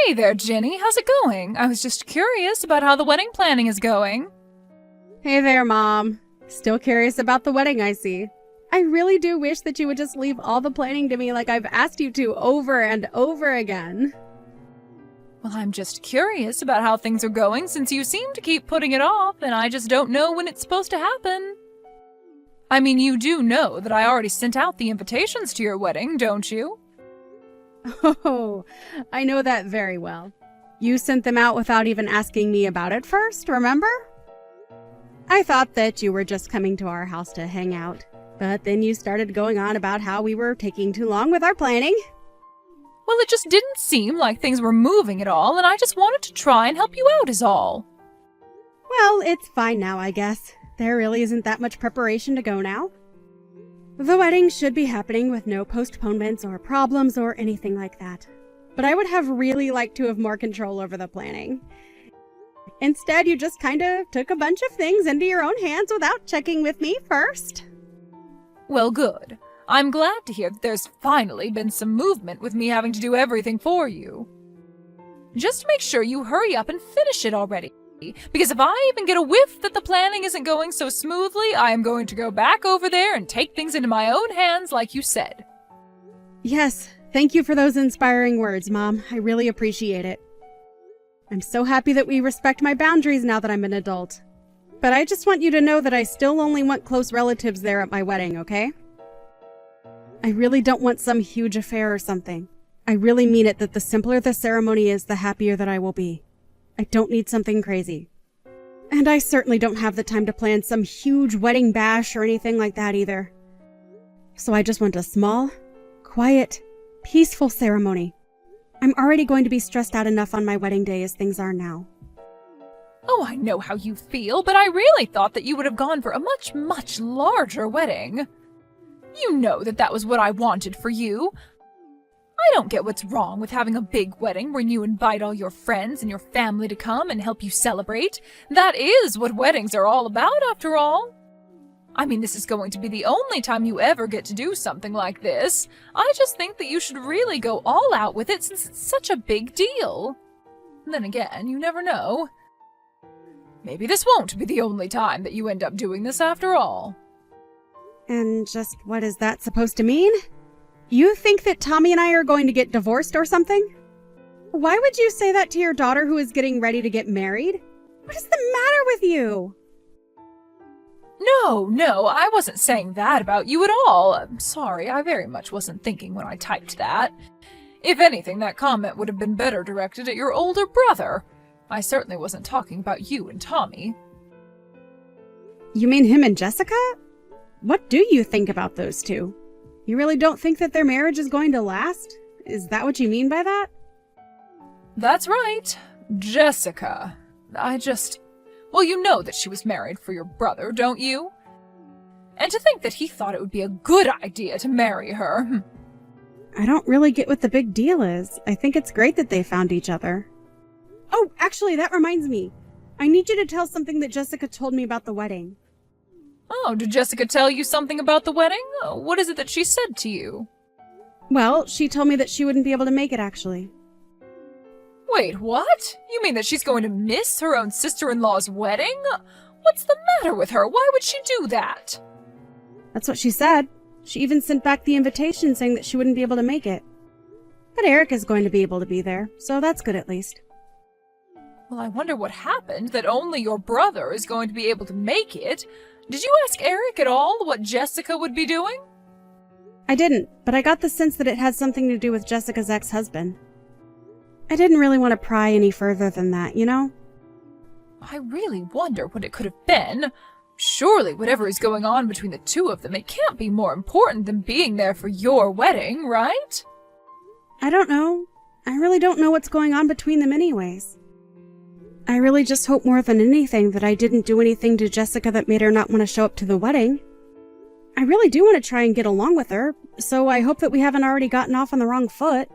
Hey there, Jenny. How's it going? I was just curious about how the wedding planning is going. Hey there, Mom. Still curious about the wedding, I see. I really do wish that you would just leave all the planning to me like I've asked you to over and over again. Well, I'm just curious about how things are going since you seem to keep putting it off and I just don't know when it's supposed to happen. I mean, you do know that I already sent out the invitations to your wedding, don't you? Oh, I know that very well. You sent them out without even asking me about it first, remember? I thought that you were just coming to our house to hang out, but then you started going on about how we were taking too long with our planning. Well, it just didn't seem like things were moving at all, and I just wanted to try and help you out is all. Well, it's fine now, I guess. There really isn't that much preparation to go now. The wedding should be happening with no postponements or problems or anything like that. But I would have really liked to have more control over the planning. Instead, you just kind of took a bunch of things into your own hands without checking with me first. Well, good. I'm glad to hear that there's finally been some movement with me having to do everything for you. Just make sure you hurry up and finish it already. Because if I even get a whiff that the planning isn't going so smoothly, I am going to go back over there and take things into my own hands like you said. Yes, thank you for those inspiring words, Mom. I really appreciate it. I'm so happy that we respect my boundaries now that I'm an adult. But I just want you to know that I still only want close relatives there at my wedding, okay? I really don't want some huge affair or something. I really mean it that the simpler the ceremony is, the happier that I will be. I don't need something crazy. And I certainly don't have the time to plan some huge wedding bash or anything like that either. So I just want a small, quiet, peaceful ceremony. I'm already going to be stressed out enough on my wedding day as things are now. Oh, I know how you feel, but I really thought that you would have gone for a much, much larger wedding. You know that was what I wanted for you. I don't get what's wrong with having a big wedding when you invite all your friends and your family to come and help you celebrate. That is what weddings are all about, after all. I mean, this is going to be the only time you ever get to do something like this. I just think that you should really go all out with it since it's such a big deal. Then again, you never know. Maybe this won't be the only time that you end up doing this after all. And just what is that supposed to mean? You think that Tommy and I are going to get divorced or something? Why would you say that to your daughter who is getting ready to get married? What is the matter with you? No, I wasn't saying that about you at all. I'm sorry, I very much wasn't thinking when I typed that. If anything, that comment would have been better directed at your older brother. I certainly wasn't talking about you and Tommy. You mean him and Jessica? What do you think about those two? You really don't think that their marriage is going to last? Is that what you mean by that? That's right. Jessica. Well, you know that she was married for your brother, don't you? And to think that he thought it would be a good idea to marry her. I don't really get what the big deal is. I think it's great that they found each other. Oh, actually, that reminds me. I need you to tell something that Jessica told me about the wedding. Oh, did Jessica tell you something about the wedding? What is it that she said to you? Well, she told me that she wouldn't be able to make it, actually. Wait, what? You mean that she's going to miss her own sister-in-law's wedding? What's the matter with her? Why would she do that? That's what she said. She even sent back the invitation saying that she wouldn't be able to make it. But Eric is going to be able to be there, so that's good at least. Well, I wonder what happened that only your brother is going to be able to make it. Did you ask Eric at all what Jessica would be doing? I didn't, but I got the sense that it had something to do with Jessica's ex-husband. I didn't really want to pry any further than that, you know? I really wonder what it could have been. Surely whatever is going on between the two of them, it can't be more important than being there for your wedding, right? I don't know. I really don't know what's going on between them anyways. I really just hope more than anything that I didn't do anything to Jessica that made her not want to show up to the wedding. I really do want to try and get along with her, so I hope that we haven't already gotten off on the wrong foot.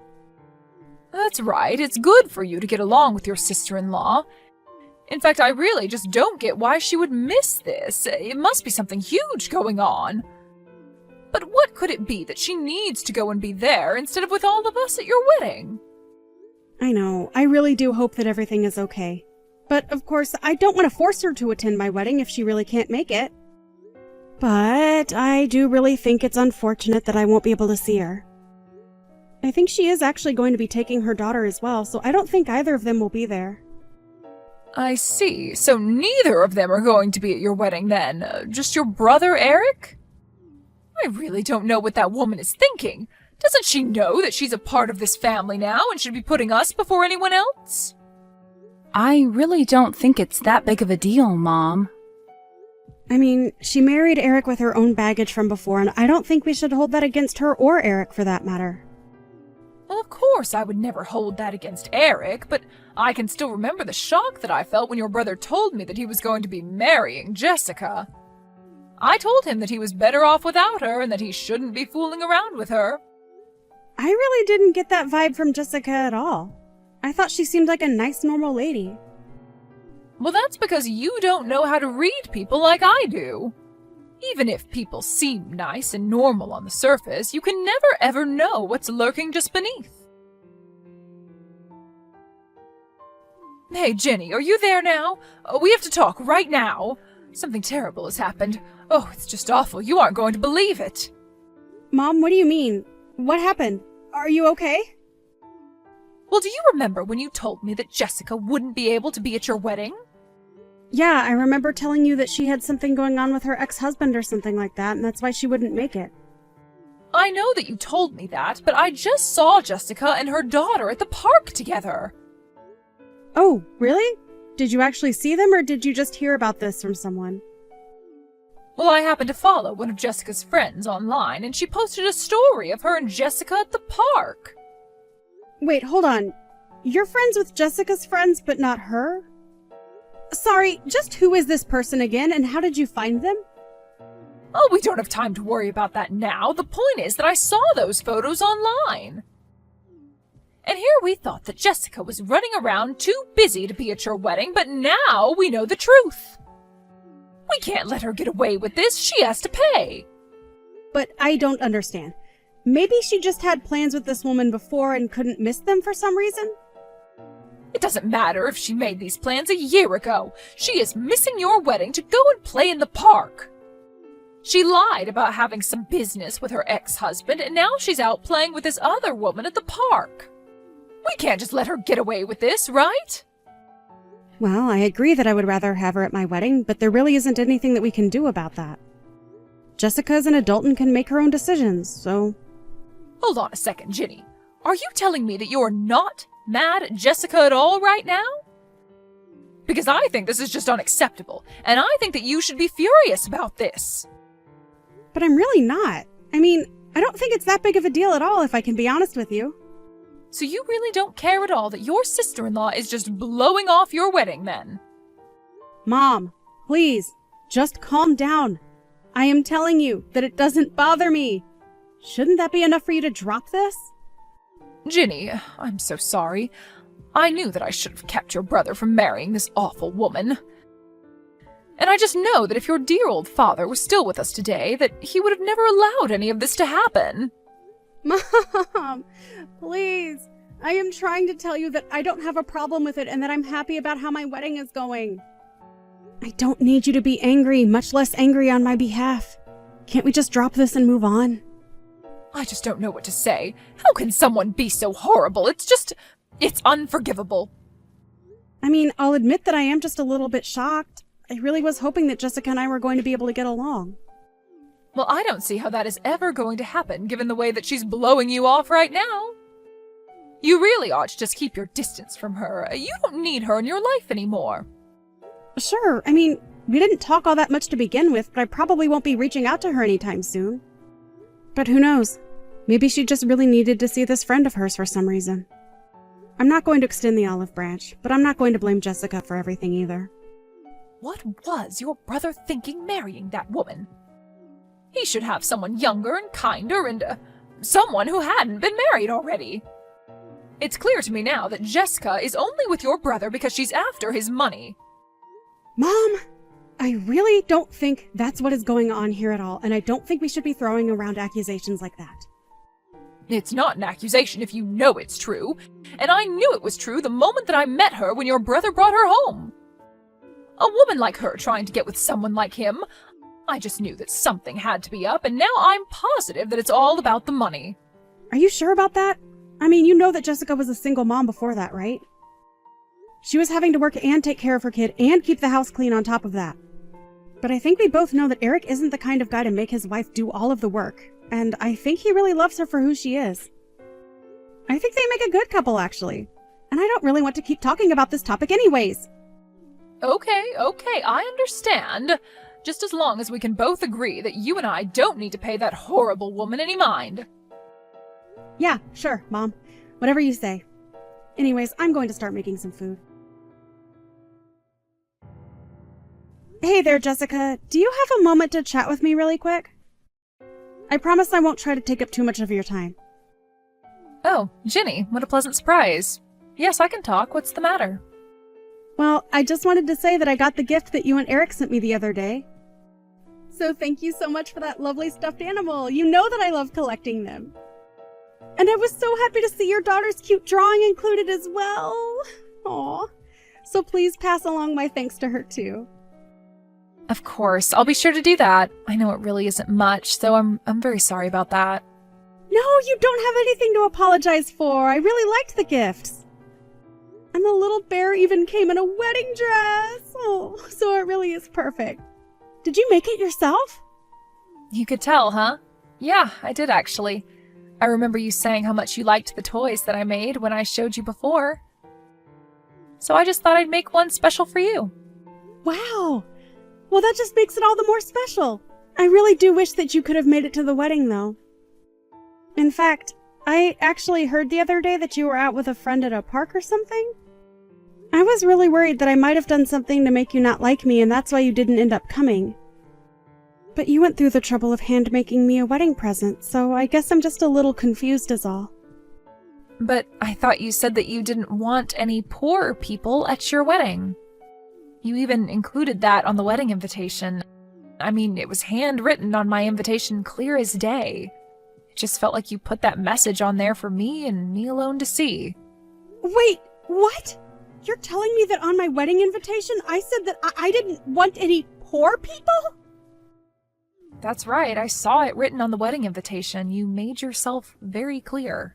That's right, it's good for you to get along with your sister-in-law. In fact, I really just don't get why she would miss this. It must be something huge going on. But what could it be that she needs to go and be there instead of with all of us at your wedding? I know. I really do hope that everything is okay. But, of course, I don't want to force her to attend my wedding if she really can't make it. But I do really think it's unfortunate that I won't be able to see her. I think she is actually going to be taking her daughter as well, so I don't think either of them will be there. I see. So neither of them are going to be at your wedding then? Just your brother, Eric? I really don't know what that woman is thinking. Doesn't she know that she's a part of this family now and should be putting us before anyone else? I really don't think it's that big of a deal, Mom. I mean, she married Eric with her own baggage from before, and I don't think we should hold that against her or Eric for that matter. Well, of course I would never hold that against Eric, but I can still remember the shock that I felt when your brother told me that he was going to be marrying Jessica. I told him that he was better off without her and that he shouldn't be fooling around with her. I really didn't get that vibe from Jessica at all. I thought she seemed like a nice, normal lady. Well, that's because you don't know how to read people like I do. Even if people seem nice and normal on the surface, you can never ever know what's lurking just beneath. Hey, Jenny, are you there now? We have to talk right now. Something terrible has happened. Oh, it's just awful. You aren't going to believe it. Mom, what do you mean? What happened? Are you okay? Well, do you remember when you told me that Jessica wouldn't be able to be at your wedding? Yeah, I remember telling you that she had something going on with her ex-husband or something like that, and that's why she wouldn't make it. I know that you told me that, but I just saw Jessica and her daughter at the park together. Oh, really? Did you actually see them, or did you just hear about this from someone? Well, I happened to follow one of Jessica's friends online, and she posted a story of her and Jessica at the park. Wait, hold on. You're friends with Jessica's friends, but not her? Sorry, just who is this person again, and how did you find them? Oh, we don't have time to worry about that now. The point is that I saw those photos online. And here we thought that Jessica was running around too busy to be at your wedding, but now we know the truth. We can't let her get away with this. She has to pay. But I don't understand. Maybe she just had plans with this woman before and couldn't miss them for some reason? It doesn't matter if she made these plans a year ago. She is missing your wedding to go and play in the park. She lied about having some business with her ex-husband, and now she's out playing with this other woman at the park. We can't just let her get away with this, right? Well, I agree that I would rather have her at my wedding, but there really isn't anything that we can do about that. Jessica is an adult and can make her own decisions, so... Hold on a second, Ginny. Are you telling me that you're not mad at Jessica at all right now? Because I think this is just unacceptable, and I think that you should be furious about this. But I'm really not. I mean, I don't think it's that big of a deal at all, if I can be honest with you. So you really don't care at all that your sister-in-law is just blowing off your wedding, then? Mom, please, just calm down. I am telling you that it doesn't bother me. Shouldn't that be enough for you to drop this? Ginny, I'm so sorry. I knew that I should have kept your brother from marrying this awful woman. And I just know that if your dear old father was still with us today, that he would have never allowed any of this to happen. Mom, please. I am trying to tell you that I don't have a problem with it and that I'm happy about how my wedding is going. I don't need you to be angry, much less angry on my behalf. Can't we just drop this and move on? I just don't know what to say. How can someone be so horrible? It's unforgivable. I mean, I'll admit that I am just a little bit shocked. I really was hoping that Jessica and I were going to be able to get along. Well, I don't see how that is ever going to happen, given the way that she's blowing you off right now. You really ought to just keep your distance from her. You don't need her in your life anymore. Sure, I mean, we didn't talk all that much to begin with, but I probably won't be reaching out to her anytime soon. But who knows? Maybe she just really needed to see this friend of hers for some reason. I'm not going to extend the olive branch, but I'm not going to blame Jessica for everything either. What was your brother thinking marrying that woman? He should have someone younger and kinder and someone who hadn't been married already. It's clear to me now that Jessica is only with your brother because she's after his money. Mom, I really don't think that's what is going on here at all, and I don't think we should be throwing around accusations like that. It's not an accusation if you know it's true, and I knew it was true the moment that I met her when your brother brought her home. A woman like her trying to get with someone like him. I just knew that something had to be up, and now I'm positive that it's all about the money. Are you sure about that? I mean, you know that Jessica was a single mom before that, right? She was having to work and take care of her kid and keep the house clean on top of that. But I think we both know that Eric isn't the kind of guy to make his wife do all of the work, and I think he really loves her for who she is. I think they make a good couple, actually. And I don't really want to keep talking about this topic anyways. Okay, I understand. Just as long as we can both agree that you and I don't need to pay that horrible woman any mind. Yeah, sure, Mom. Whatever you say. Anyways, I'm going to start making some food. Hey there, Jessica. Do you have a moment to chat with me really quick? I promise I won't try to take up too much of your time. Oh, Ginny, what a pleasant surprise. Yes, I can talk. What's the matter? Well, I just wanted to say that I got the gift that you and Eric sent me the other day. So thank you so much for that lovely stuffed animal. You know that I love collecting them. And I was so happy to see your daughter's cute drawing included as well. Aw. So please pass along my thanks to her too. Of course, I'll be sure to do that. I know it really isn't much, so I'm very sorry about that. No, you don't have anything to apologize for. I really liked the gifts. And the little bear even came in a wedding dress. Oh, so it really is perfect. Did you make it yourself? You could tell, huh? Yeah, I did actually. I remember you saying how much you liked the toys that I made when I showed you before. So I just thought I'd make one special for you. Wow. Well, that just makes it all the more special. I really do wish that you could have made it to the wedding, though. In fact, I actually heard the other day that you were out with a friend at a park or something. I was really worried that I might have done something to make you not like me, and that's why you didn't end up coming. But you went through the trouble of hand-making me a wedding present, so I guess I'm just a little confused is all. But I thought you said that you didn't want any poor people at your wedding. You even included that on the wedding invitation. I mean, it was handwritten on my invitation clear as day. It just felt like you put that message on there for me and me alone to see. Wait, what? You're telling me that on my wedding invitation I said that I didn't want any poor people? That's right, I saw it written on the wedding invitation. You made yourself very clear.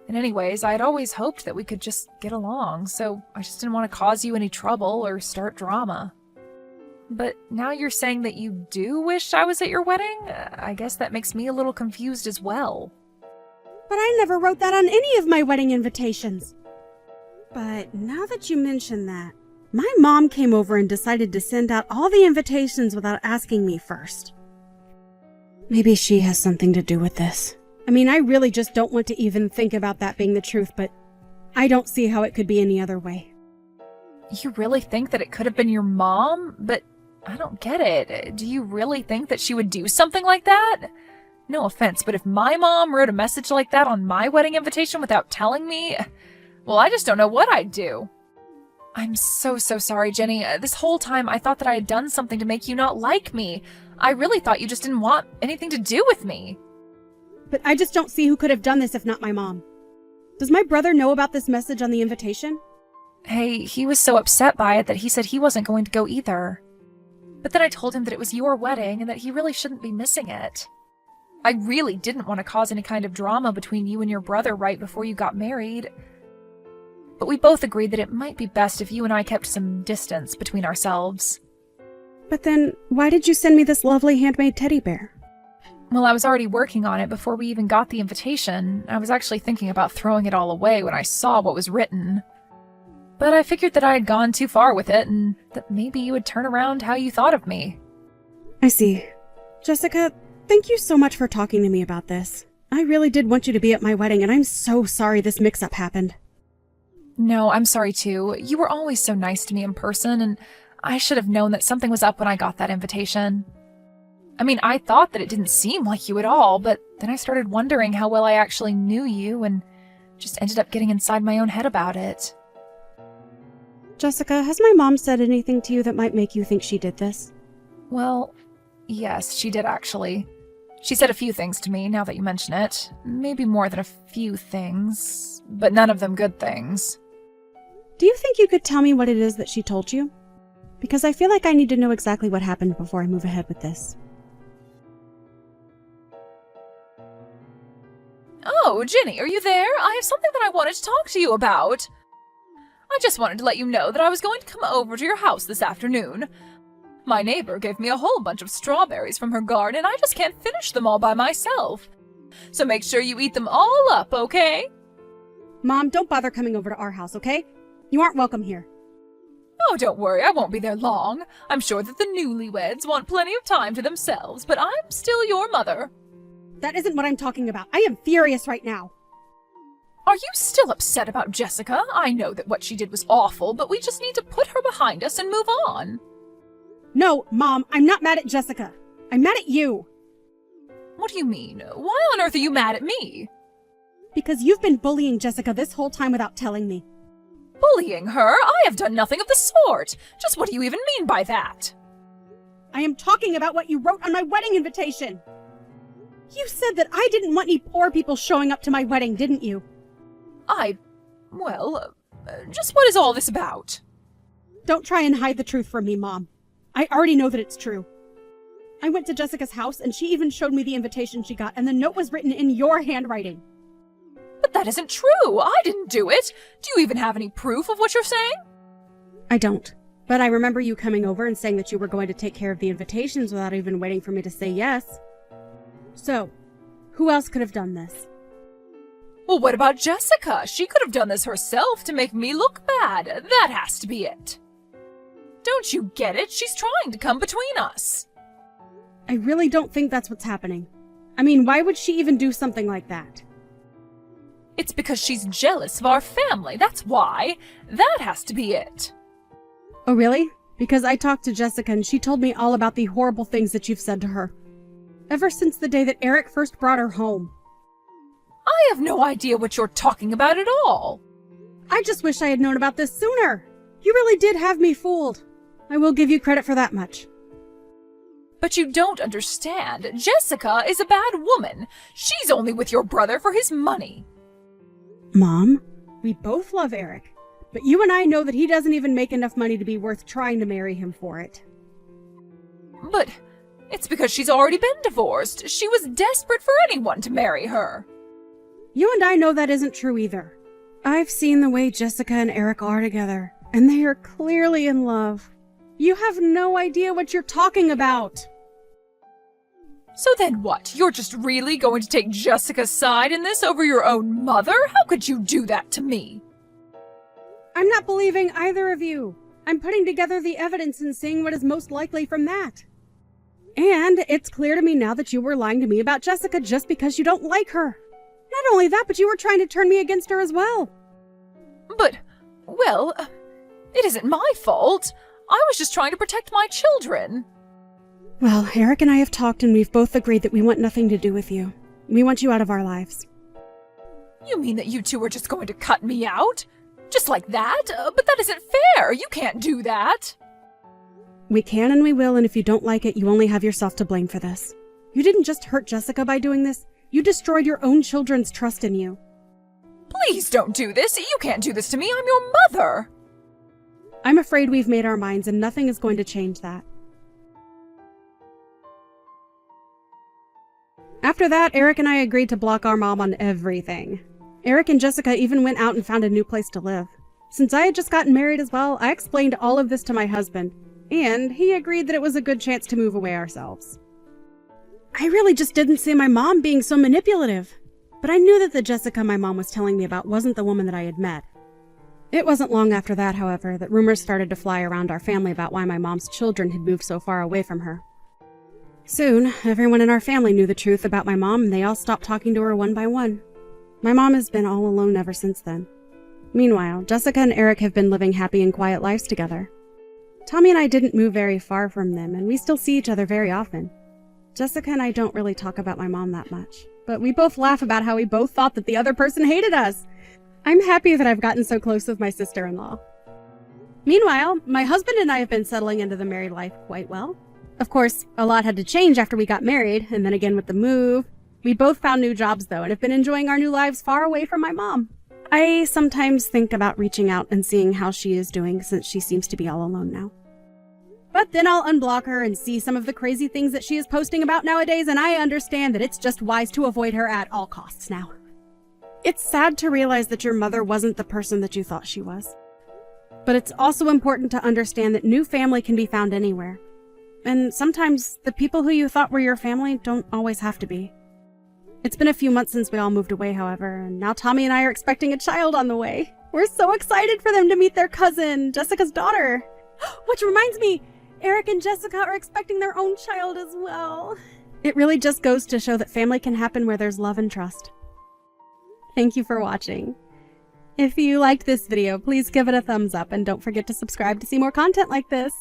And anyways, I had always hoped that we could just get along, so I just didn't want to cause you any trouble or start drama. But now you're saying that you do wish I was at your wedding? I guess that makes me a little confused as well. But I never wrote that on any of my wedding invitations. But now that you mention that, my mom came over and decided to send out all the invitations without asking me first. Maybe she has something to do with this. I mean, I really just don't want to even think about that being the truth, but I don't see how it could be any other way. You really think that it could have been your mom? But I don't get it. Do you really think that she would do something like that? No offense, but if my mom wrote a message like that on my wedding invitation without telling me, well, I just don't know what I'd do. I'm so sorry, Jenny. This whole time I thought that I had done something to make you not like me. I really thought you just didn't want anything to do with me. But I just don't see who could have done this if not my mom. Does my brother know about this message on the invitation? Hey, he was so upset by it that he said he wasn't going to go either. But then I told him that it was your wedding and that he really shouldn't be missing it. I really didn't want to cause any kind of drama between you and your brother right before you got married. But we both agreed that it might be best if you and I kept some distance between ourselves. But then, why did you send me this lovely handmade teddy bear? Well, I was already working on it before we even got the invitation. I was actually thinking about throwing it all away when I saw what was written. But I figured that I had gone too far with it and that maybe you would turn around how you thought of me. I see. Jessica, thank you so much for talking to me about this. I really did want you to be at my wedding, and I'm so sorry this mix-up happened. No, I'm sorry too. You were always so nice to me in person, and I should have known that something was up when I got that invitation. I mean, I thought that it didn't seem like you at all, but then I started wondering how well I actually knew you and just ended up getting inside my own head about it. Jessica, has my mom said anything to you that might make you think she did this? Well, yes, she did actually. She said a few things to me, now that you mention it. Maybe more than a few things, but none of them good things. Do you think you could tell me what it is that she told you? Because I feel like I need to know exactly what happened before I move ahead with this. Oh, Ginny, are you there? I have something that I wanted to talk to you about. I just wanted to let you know that I was going to come over to your house this afternoon. My neighbor gave me a whole bunch of strawberries from her garden, and I just can't finish them all by myself. So make sure you eat them all up, okay? Mom, don't bother coming over to our house, okay? You aren't welcome here. Oh, don't worry, I won't be there long. I'm sure that the newlyweds want plenty of time to themselves, but I'm still your mother. That isn't what I'm talking about. I am furious right now. Are you still upset about Jessica? I know that what she did was awful, but we just need to put her behind us and move on. No, Mom, I'm not mad at Jessica. I'm mad at you. What do you mean? Why on earth are you mad at me? Because you've been bullying Jessica this whole time without telling me. Bullying her? I have done nothing of the sort. Just what do you even mean by that? I am talking about what you wrote on my wedding invitation. You said that I didn't want any poor people showing up to my wedding, didn't you? Just what is all this about? Don't try and hide the truth from me, Mom. I already know that it's true. I went to Jessica's house and she even showed me the invitation she got, and the note was written in your handwriting. But that isn't true. I didn't do it. Do you even have any proof of what you're saying? I don't. But I remember you coming over and saying that you were going to take care of the invitations without even waiting for me to say yes. So, who else could have done this? Well, what about Jessica? She could have done this herself to make me look bad. That has to be it. Don't you get it? She's trying to come between us. I really don't think that's what's happening. I mean, why would she even do something like that? It's because she's jealous of our family. That's why. That has to be it. Oh, really? Because I talked to Jessica and she told me all about the horrible things that you've said to her. Ever since the day that Eric first brought her home. I have no idea what you're talking about at all. I just wish I had known about this sooner. You really did have me fooled. I will give you credit for that much. But you don't understand. Jessica is a bad woman. She's only with your brother for his money. Mom, we both love Eric, but you and I know that he doesn't even make enough money to be worth trying to marry him for it. But it's because she's already been divorced. She was desperate for anyone to marry her. You and I know that isn't true either. I've seen the way Jessica and Eric are together, and they are clearly in love. You have no idea what you're talking about. So then what? You're just really going to take Jessica's side in this over your own mother? How could you do that to me? I'm not believing either of you. I'm putting together the evidence and seeing what is most likely from that. And it's clear to me now that you were lying to me about Jessica just because you don't like her. Not only that, but you were trying to turn me against her as well. But, well, it isn't my fault. I was just trying to protect my children. Well, Eric and I have talked and we've both agreed that we want nothing to do with you. We want you out of our lives. You mean that you two are just going to cut me out? Just like that? But that isn't fair. You can't do that. We can and we will, and if you don't like it, you only have yourself to blame for this. You didn't just hurt Jessica by doing this. You destroyed your own children's trust in you. Please don't do this. You can't do this to me. I'm your mother. I'm afraid we've made our minds and nothing is going to change that. After that, Eric and I agreed to block our mom on everything. Eric and Jessica even went out and found a new place to live. Since I had just gotten married as well, I explained all of this to my husband, and he agreed that it was a good chance to move away ourselves. I really just didn't see my mom being so manipulative, but I knew that the Jessica my mom was telling me about wasn't the woman that I had met. It wasn't long after that, however, that rumors started to fly around our family about why my mom's children had moved so far away from her. Soon, everyone in our family knew the truth about my mom, and they all stopped talking to her one by one. My mom has been all alone ever since then. Meanwhile, Jessica and Eric have been living happy and quiet lives together. Tommy and I didn't move very far from them, and we still see each other very often. Jessica and I don't really talk about my mom that much, but we both laugh about how we both thought that the other person hated us. I'm happy that I've gotten so close with my sister-in-law. Meanwhile, my husband and I have been settling into the married life quite well. Of course, a lot had to change after we got married, and then again with the move. We both found new jobs, though, and have been enjoying our new lives far away from my mom. I sometimes think about reaching out and seeing how she is doing, since she seems to be all alone now. But then I'll unblock her and see some of the crazy things that she is posting about nowadays, and I understand that it's just wise to avoid her at all costs now. It's sad to realize that your mother wasn't the person that you thought she was. But it's also important to understand that new family can be found anywhere. And sometimes the people who you thought were your family don't always have to be. It's been a few months since we all moved away, however, and now Tommy and I are expecting a child on the way. We're so excited for them to meet their cousin, Jessica's daughter. Which reminds me, Eric and Jessica are expecting their own child as well. It really just goes to show that family can happen where there's love and trust. Thank you for watching. If you liked this video, please give it a thumbs up and don't forget to subscribe to see more content like this.